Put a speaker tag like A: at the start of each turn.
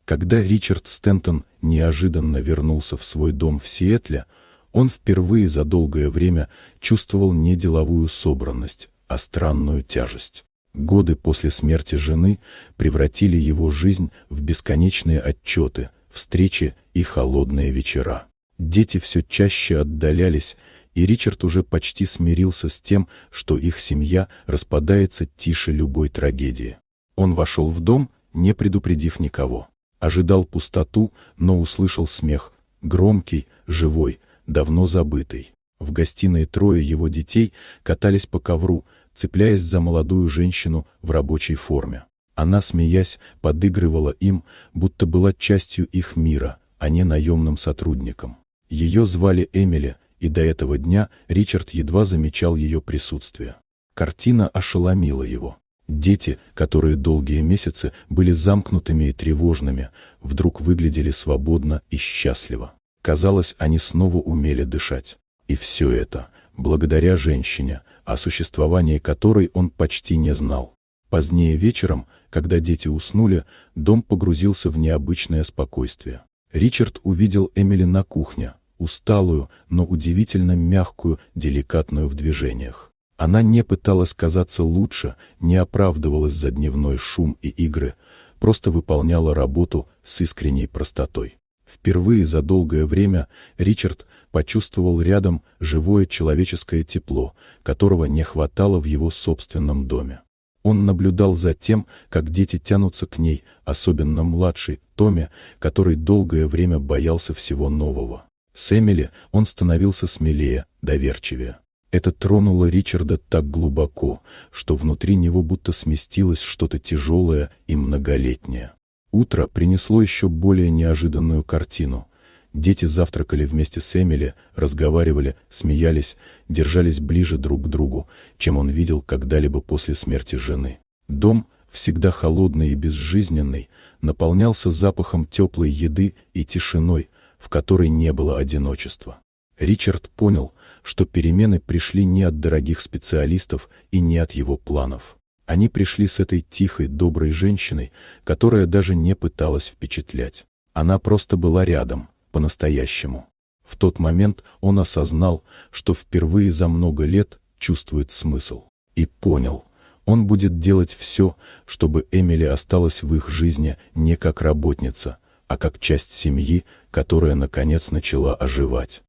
A: Когда Ричард Стентон неожиданно вернулся в свой дом в Сиэтле, он впервые за долгое время чувствовал не деловую собранность, а странную тяжесть. Годы после смерти жены превратили его жизнь в бесконечные отчеты, встречи и холодные вечера. Дети все чаще отдалялись, и Ричард уже почти смирился с тем, что их семья распадается тише любой трагедии. Он вошел в дом, не предупредив никого. Ожидал пустоту, но услышал смех, громкий, живой, давно забытый. В гостиной трое его детей катались по ковру, цепляясь за молодую женщину в рабочей форме. Она, смеясь, подыгрывала им, будто была частью их мира, а не наемным сотрудником. Ее звали Эмили, и до этого дня Ричард едва замечал ее присутствие. Картина ошеломила его. Дети, которые долгие месяцы были замкнутыми и тревожными, вдруг выглядели свободно и счастливо. Казалось, они снова умели дышать. И все это благодаря женщине, о существовании которой он почти не знал. Позднее вечером, когда дети уснули, дом погрузился в необычное спокойствие. Ричард увидел Эмили на кухне, усталую, но удивительно мягкую, деликатную в движениях. Она не пыталась казаться лучше, не оправдывалась за дневной шум и игры, просто выполняла работу с искренней простотой. Впервые за долгое время Ричард почувствовал рядом живое человеческое тепло, которого не хватало в его собственном доме. Он наблюдал за тем, как дети тянутся к ней, особенно младший, Томми, который долгое время боялся всего нового. С Эмили он становился смелее, доверчивее. Это тронуло Ричарда так глубоко, что внутри него будто сместилось что-то тяжелое и многолетнее. Утро принесло еще более неожиданную картину. Дети завтракали вместе с Эмили, разговаривали, смеялись, держались ближе друг к другу, чем он видел когда-либо после смерти жены. Дом, всегда холодный и безжизненный, наполнялся запахом теплой еды и тишиной, в которой не было одиночества. Ричард понял, что перемены пришли не от дорогих специалистов и не от его планов. Они пришли с этой тихой, доброй женщиной, которая даже не пыталась впечатлять. Она просто была рядом, по-настоящему. В тот момент он осознал, что впервые за много лет чувствует смысл. И понял, он будет делать все, чтобы Эмили осталась в их жизни не как работница, а как часть семьи, которая наконец начала оживать.